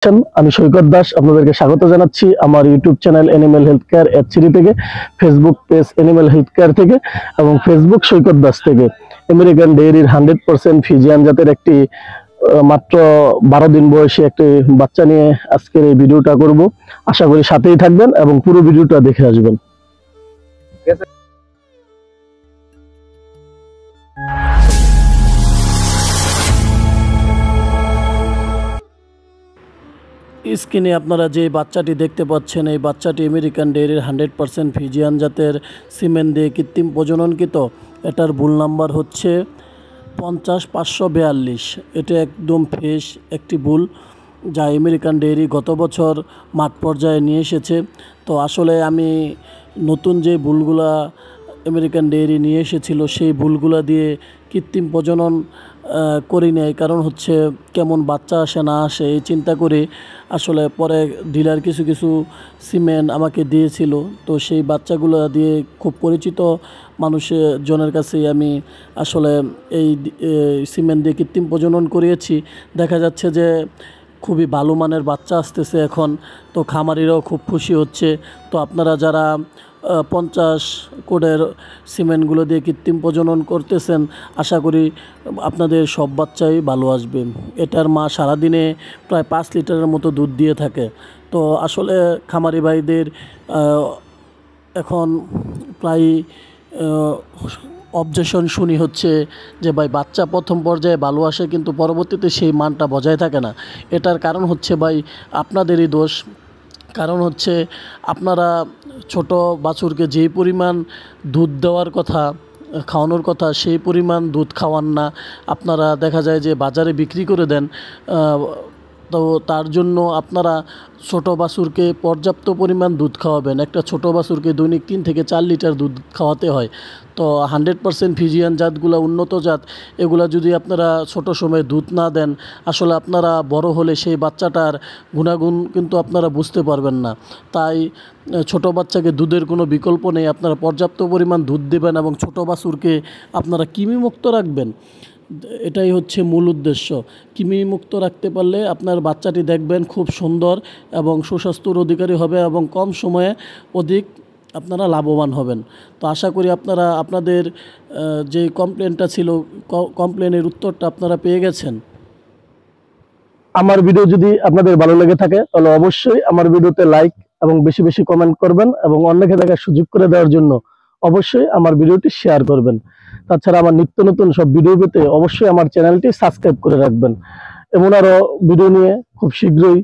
আমি সৈকত দাস আপনাদেরকে স্বাগত জানাচ্ছি আমার YouTube channel animal health care HCD থেকে, Facebook page animal health care থেকে এবং ফেসবুক সৈকত দাস থেকে। আমেরিকান ডেইরির 100% ফিজিয়ান জাতের একটি মাত্র 12 দিন বয়সী একটি বাচ্চা নিয়ে আজকের এই ভিডিওটা করব। আশা করি সাথেই থাকবেন এবং পুরো ভিডিওটা দেখে আসবেন। স্ক্রিনে আপনারা যে বাচ্চাটি দেখতে পাচ্ছেন, এই বাচ্চাটি আমেরিকান ডেইরির 100% ফিজিয়ান জাতের সিমেন্ট দিয়ে কৃত্রিম প্রজননকৃত। এটার বুল নাম্বার হচ্ছে 50-542। এটা একদম ফ্রেশ একটি বুল, যা আমেরিকান ডেইরি গত বছর মাঠ পর্যায়ে নিয়ে এসেছে। তো আসলে আমি নতুন যে বুলগুলা আমেরিকান ডেইরি নিয়ে এসেছিল সেই বুলগুলা দিয়ে কৃত্রিম প্রজনন করি নাই, কারণ হচ্ছে কেমন বাচ্চা আসে না আসে এই চিন্তা করে। আসলে পরে ডিলার কিছু কিছু সিমেন্ট আমাকে দিয়েছিল, তো সেই বাচ্চাগুলো দিয়ে খুব পরিচিত মানুষের জনের কাছেই আমি আসলে এই সিমেন্ট দিয়ে কৃত্রিম প্রজনন করিয়েছি। দেখা যাচ্ছে যে খুবই ভালো মানের বাচ্চা আসতেছে এখন, তো খামারিরাও খুব খুশি হচ্ছে। তো আপনারা যারা 50 কোডের সিমেন্টগুলো দিয়ে কৃত্রিম প্রজনন করতেছেন, আশা করি আপনাদের সব বাচ্চাই ভালো আসবে। এটার মা সারাদিনে প্রায় 5 লিটারের মতো দুধ দিয়ে থাকে। তো আসলে খামারি ভাইদের এখন প্রায় অবজেকশন শুনি হচ্ছে যে ভাই বাচ্চা প্রথম পর্যায়ে ভালো আসে কিন্তু পরবর্তীতে সেই মানটা বজায় থাকে না। এটার কারণ হচ্ছে ভাই আপনাদেরই দোষ। কারণ হচ্ছে আপনারা ছোট বাছুরকে যেই পরিমাণ দুধ দেওয়ার কথা, খাওয়ানোর কথা, সেই পরিমাণ দুধ খাওয়ান না। আপনারা দেখা যায় যে বাজারে বিক্রি করে দেন। তো তার জন্য আপনারা ছোট বাছুরকে পর্যাপ্ত পরিমাণ দুধ খাওয়াবেন। একটা ছোট বাছুরকে দৈনিক 3 থেকে 4 লিটার দুধ খাওয়াতে হয়। তো 100% ফিজিয়ান জাতগুলো উন্নত জাত, এগুলা যদি আপনারা ছোট সময়ে দুধ না দেন, আসলে আপনারা বড় হলে সেই বাচ্চাটার গুণাগুণ কিন্তু আপনারা বুঝতে পারবেন না। তাই ছোট বাচ্চাকে দুধের কোনো বিকল্প নেই, আপনারা পর্যাপ্ত পরিমাণ দুধ দেবেন এবং ছোট বাছুরকে আপনারা কৃমিমুক্ত রাখবেন। এটাই হচ্ছে মূল উদ্দেশ্য। কৃমিমুক্ত রাখতে পারলে আপনার বাচ্চাটি দেখবেন খুব সুন্দর এবং সুস্বাস্থ্যর অধিকারী হবে এবং কম সময়ে অধিক আপনারা লাভবান হবেন। তো আশা করি আপনারা আপনাদের যে কমপ্লেনটা ছিল, কমপ্লেনের উত্তরটা আপনারা পেয়ে গেছেন। আমার ভিডিও যদি আপনাদের ভালো লেগে থাকে তাহলে অবশ্যই আমার ভিডিওতে লাইক এবং বেশি বেশি কমেন্ট করবেন এবং অন্যকে দেখার সুযোগ করে দেওয়ার জন্য অবশ্যই আমার ভিডিওটি শেয়ার করবেন। তাছাড়া আমার নিত্য নতুন সব ভিডিও পেতে অবশ্যই আমার চ্যানেলটি সাবস্ক্রাইব করে রাখবেন। এমন আরো ভিডিও নিয়ে খুব শীঘ্রই